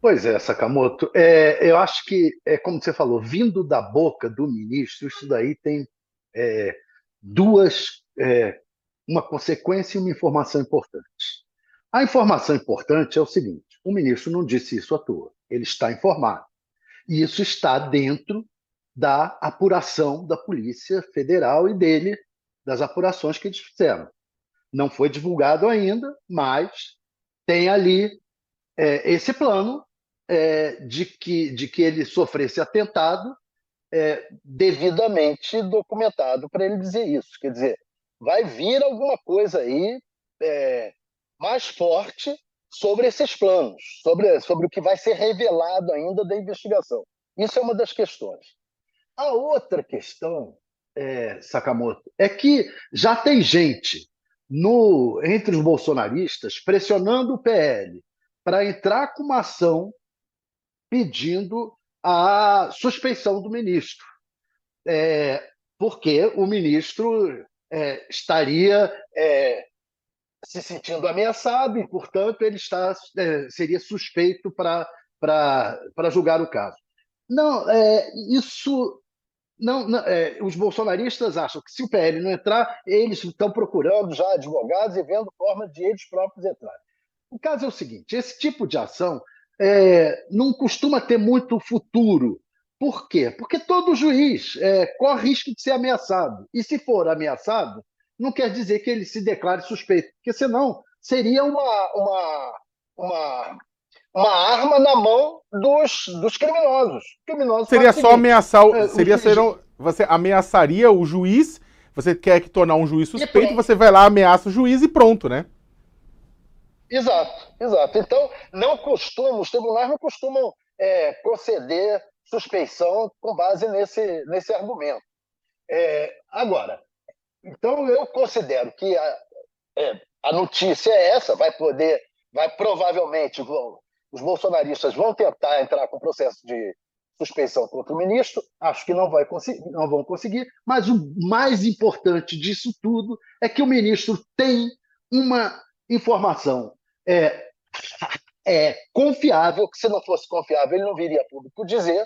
Pois é, Sakamoto. Eu acho que, como você falou, vindo da boca do ministro, isso daí tem é, duas, uma consequência e uma informação importante. A informação importante é o seguinte: o ministro não disse isso à toa, ele está informado. E isso está dentro da apuração da Polícia Federal e dele, das apurações que eles fizeram. Não foi divulgado ainda, mas tem ali esse plano de que ele sofresse atentado devidamente documentado para ele dizer isso. Quer dizer, vai vir alguma coisa aí é, mais forte sobre esses planos, sobre o que vai ser revelado ainda da investigação. Isso é uma das questões. A outra questão, Sakamoto, é que já tem gente entre os bolsonaristas pressionando o PL para entrar com uma ação pedindo a suspeição do ministro, porque o ministro estaria se sentindo ameaçado e, portanto, seria suspeito para julgar o caso. Não, isso não, os bolsonaristas acham que se o PL não entrar, eles estão procurando já advogados e vendo forma de eles próprios entrarem. O caso é o seguinte: esse tipo de ação não costuma ter muito futuro. Por quê? Porque todo juiz corre risco de ser ameaçado. E se for ameaçado, não quer dizer que ele se declare suspeito, porque senão seria uma, uma arma na mão dos criminosos. Os criminosos fazem Seria o só seguinte: ameaçar. o juiz. Você ameaçaria o juiz. Você quer que tornar um juiz E suspeito, pronto. você vai lá, ameaça o juiz e pronto, né? Exato, exato. Então, os tribunais não costumam conceder suspeição com base nesse argumento. Agora, então eu considero que a notícia é essa, provavelmente, os bolsonaristas vão tentar entrar com processo de suspeição contra o ministro, acho que não vão conseguir, mas o mais importante disso tudo é que o ministro tem uma informação é, confiável, que se não fosse confiável ele não viria a público dizer,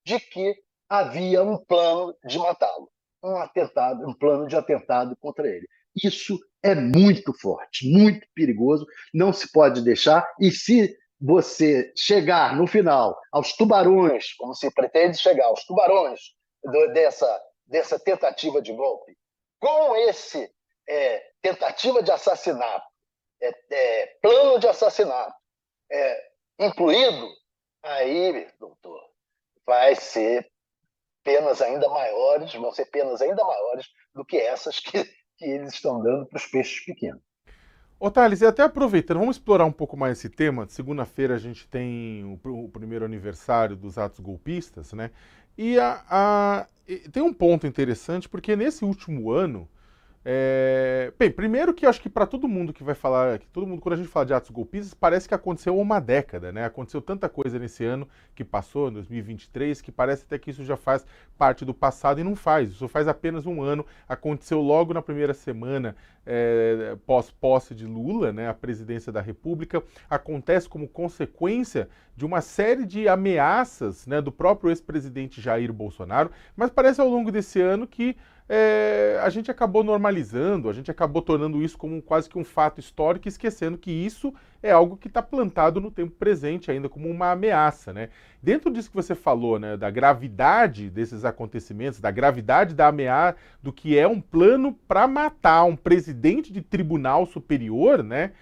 de que havia um plano de matá-lo, um plano de atentado contra ele. Isso é muito forte, muito perigoso, não se pode deixar, e se você chegar no final aos tubarões, como se pretende chegar aos tubarões dessa tentativa de golpe, com esse tentativa de assassinato, plano de assassinato incluído, aí, doutor, vai ser vão ser penas ainda maiores do que essas que eles estão dando para os peixes pequenos. Ô Thales, e até aproveitando, vamos explorar um pouco mais esse tema. Segunda-feira a gente tem o primeiro aniversário dos atos golpistas, né? Tem um ponto interessante, porque nesse último ano, bem, primeiro que eu acho que para todo mundo que vai falar, que todo mundo, quando a gente fala de atos golpistas, parece que aconteceu uma década, né? Aconteceu tanta coisa nesse ano que passou, em 2023, que parece até que isso já faz parte do passado e não faz. Isso faz apenas um ano. Aconteceu logo na primeira semana pós-posse de Lula, né? A presidência da República. Acontece como consequência de uma série de ameaças, né, do próprio ex-presidente Jair Bolsonaro, mas parece ao longo desse ano que a gente acabou normalizando, a gente acabou tornando isso como quase que um fato histórico, esquecendo que isso é algo que está plantado no tempo presente ainda como uma ameaça, né? Dentro disso que você falou, né, da gravidade desses acontecimentos, da gravidade da ameaça, do que é um plano para matar um presidente de tribunal superior, né?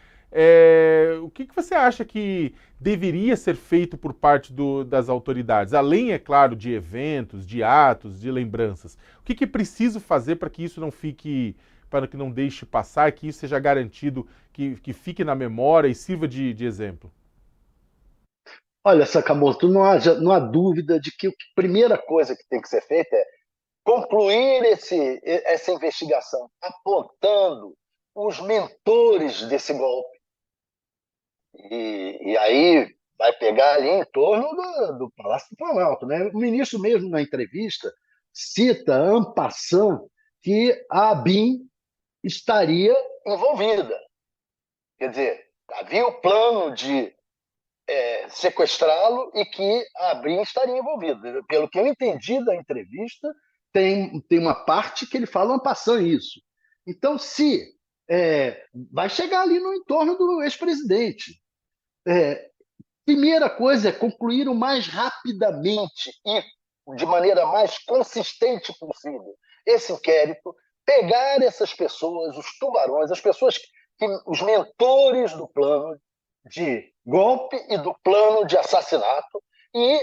O que você acha que deveria ser feito por parte das autoridades? Além, é claro, de eventos, de atos, de lembranças. O que é preciso fazer para que isso não fique, para que não deixe passar, que isso seja garantido, que fique na memória e sirva de exemplo? Olha, Sakamoto, não há dúvida de que a primeira coisa que tem que ser feita é concluir essa investigação, apontando os mentores desse golpe. E aí vai pegar ali em torno do Palácio do Planalto, né? O ministro mesmo, na entrevista, cita en passant que a ABIN estaria envolvida. Quer dizer, havia o plano de sequestrá-lo e que a Abril estaria envolvida. Pelo que eu entendi da entrevista, tem uma parte que ele fala en passant isso. Então, se vai chegar ali no entorno do ex-presidente. Primeira coisa é concluir o mais rapidamente e de maneira mais consistente possível esse inquérito, pegar essas pessoas, os tubarões, as pessoas os mentores do plano de golpe e do plano de assassinato e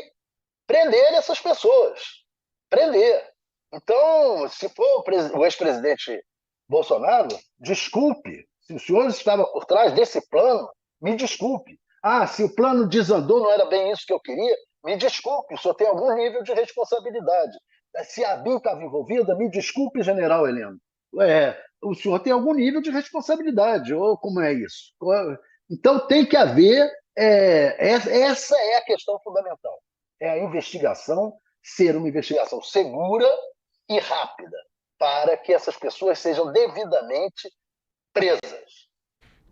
prender essas pessoas. Prender. Então, se for o ex-presidente Bolsonaro, desculpe. Se o senhor estava por trás desse plano, me desculpe. Se o plano desandou, não era bem isso que eu queria, me desculpe, o senhor tem algum nível de responsabilidade. Se a ABIN estava envolvida, me desculpe, general Heleno. O senhor tem algum nível de responsabilidade, ou como é isso? Então tem que haver, essa é a questão fundamental, é a investigação ser uma investigação segura e rápida, para que essas pessoas sejam devidamente presas.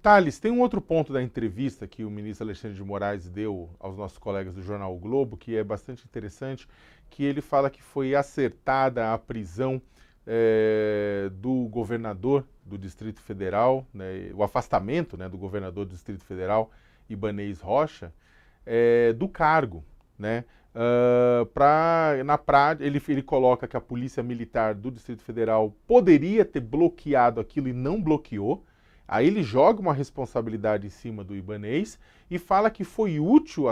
Thales, tem um outro ponto da entrevista que o ministro Alexandre de Moraes deu aos nossos colegas do jornal o Globo, que é bastante interessante, que ele fala que foi acertada a prisão do governador do Distrito Federal, né, o afastamento, né, do governador do Distrito Federal, Ibanez Rocha, do cargo, né? Na prática, ele coloca que a Polícia Militar do Distrito Federal poderia ter bloqueado aquilo e não bloqueou. Aí ele joga uma responsabilidade em cima do Ibanez e fala que foi útil,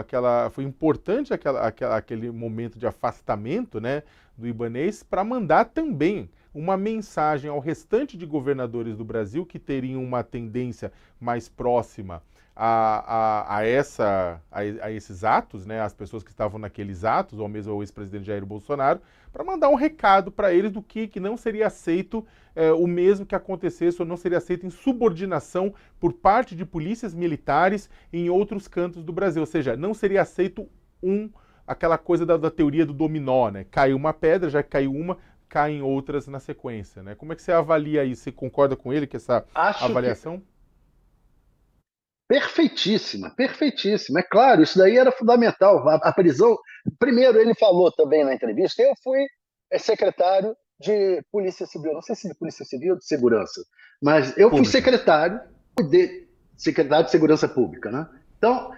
foi importante aquele momento de afastamento, né, do Ibanez para mandar também uma mensagem ao restante de governadores do Brasil que teriam uma tendência mais próxima a esses atos, né, as pessoas que estavam naqueles atos, ou mesmo ao ex-presidente Jair Bolsonaro, para mandar um recado para eles do que não seria aceito o mesmo que acontecesse, ou não seria aceito insubordinação por parte de polícias militares em outros cantos do Brasil. Ou seja, não seria aceito aquela coisa da teoria do dominó, né? Caiu uma pedra, já caiu uma, caem outras na sequência, né? Como é que você avalia isso? Você concorda com ele, que essa avaliação? Perfeitíssima, perfeitíssima. É claro, isso daí era fundamental. A prisão. Primeiro, ele falou também na entrevista: eu fui secretário de Polícia Civil, não sei se de Polícia Civil ou de Segurança, mas eu fui secretário de Segurança Pública, né? Então,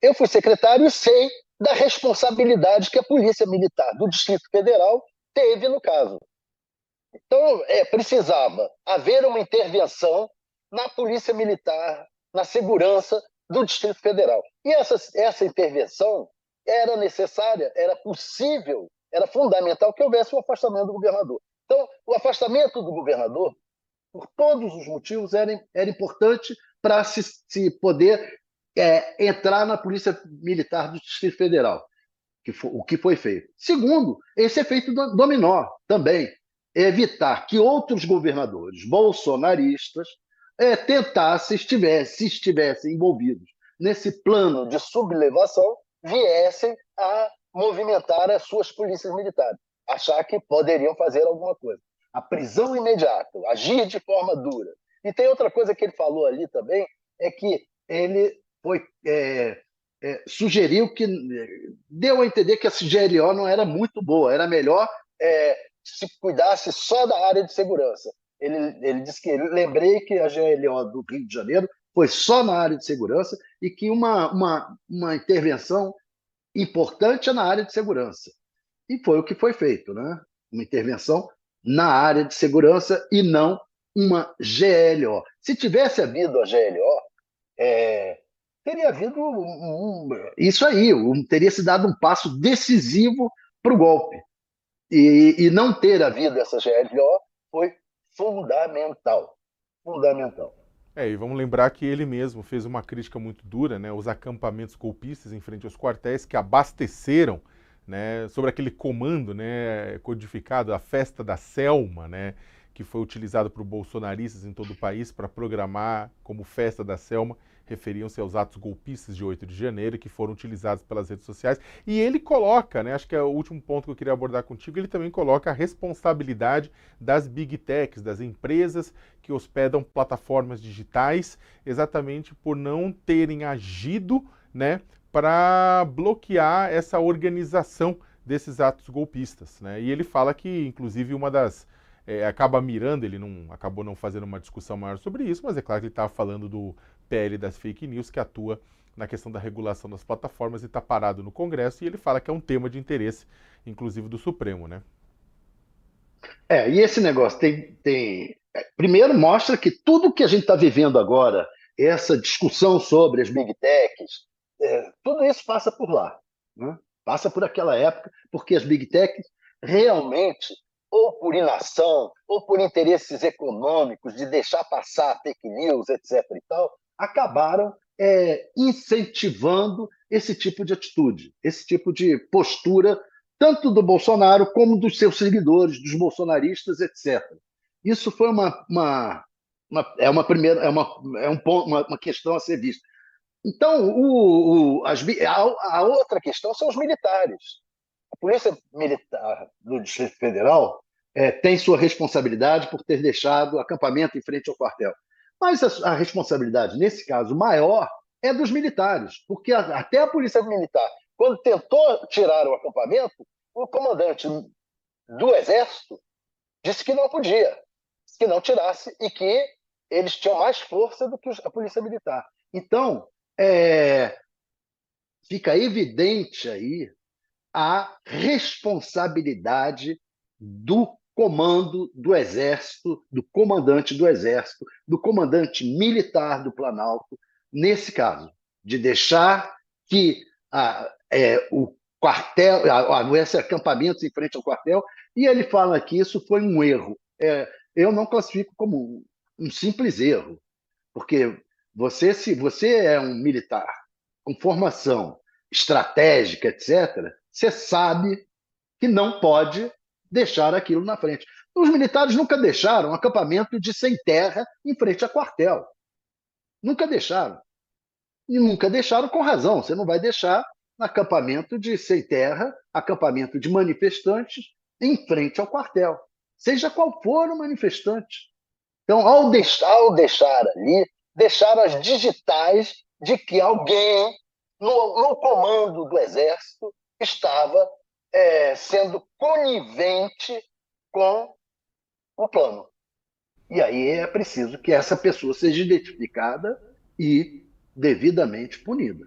eu fui secretário e sei da responsabilidade que a Polícia Militar do Distrito Federal teve no caso. Então, precisava haver uma intervenção na Polícia Militar, na segurança do Distrito Federal. E essa intervenção era necessária, era possível, era fundamental que houvesse o afastamento do governador. Então, o afastamento do governador, por todos os motivos, era importante para se poder entrar na Polícia Militar do Distrito Federal, o que foi feito. Segundo, esse efeito dominó também, evitar que outros governadores bolsonaristas tentassem, se estivessem envolvidos nesse plano de sublevação, viessem a movimentar as suas polícias militares, achar que poderiam fazer alguma coisa. A prisão imediata, agir de forma dura. E tem outra coisa que ele falou ali também, é que ele sugeriu que deu a entender que a GLO não era muito boa, era melhor se cuidasse só da área de segurança. Ele disse que lembrei que a GLO do Rio de Janeiro foi só na área de segurança e que uma intervenção importante é na área de segurança. E foi o que foi feito, né? Uma intervenção na área de segurança e não uma GLO. Se tivesse havido a GLO, teria havido isso aí, teria se dado um passo decisivo para o golpe. E não ter havido essa GLO foi fundamental. Fundamental. E vamos lembrar que ele mesmo fez uma crítica muito dura, né, os acampamentos golpistas em frente aos quartéis que abasteceram, né, sobre aquele comando, né, codificado, a festa da Selma, né, que foi utilizado por bolsonaristas em todo o país para programar como festa da Selma, referiam-se aos atos golpistas de 8 de janeiro que foram utilizados pelas redes sociais. E ele coloca, né, acho que é o último ponto que eu queria abordar contigo, ele também coloca a responsabilidade das big techs, das empresas que hospedam plataformas digitais, exatamente por não terem agido né, para bloquear essa organização desses atos golpistas, né? E ele fala que, inclusive, uma das acaba mirando, ele não acabou não fazendo uma discussão maior sobre isso, mas é claro que ele estava falando do PL das fake news que atua na questão da regulação das plataformas e está parado no Congresso, e ele fala que é um tema de interesse, inclusive do Supremo, né? E esse negócio primeiro mostra que tudo que a gente está vivendo agora, essa discussão sobre as big techs, tudo isso passa por lá, né? Passa por aquela época, porque as big techs realmente, ou por inação, ou por interesses econômicos, de deixar passar fake news, etc. e tal, acabaram incentivando esse tipo de atitude, esse tipo de postura tanto do Bolsonaro como dos seus seguidores, dos bolsonaristas, etc. Isso foi é uma primeira é um ponto, uma questão a ser vista. Então, a outra questão são os militares. A Polícia Militar do Distrito Federal tem sua responsabilidade por ter deixado o acampamento em frente ao quartel. Mas a responsabilidade, nesse caso, maior é dos militares, porque até a Polícia Militar, quando tentou tirar o acampamento, o comandante do Exército disse que não podia, que não tirasse e que eles tinham mais força do que a Polícia Militar. Então, fica evidente aí a responsabilidade do comando do Exército, do comandante do Exército, do comandante militar do Planalto, nesse caso, de deixar que o quartel, esse acampamento em frente ao quartel, e ele fala que isso foi um erro. Eu não classifico como um simples erro, porque se você é um militar com formação estratégica, etc., você sabe que não pode deixar aquilo na frente. Os militares nunca deixaram um acampamento de sem terra em frente a quartel. Nunca deixaram. E nunca deixaram com razão. Você não vai deixar acampamento de sem terra, acampamento de manifestantes em frente ao quartel, seja qual for o manifestante. Então, ao deixar ali, deixaram as digitais de que alguém no comando do Exército estava sendo conivente com o plano. E aí é preciso que essa pessoa seja identificada e devidamente punida.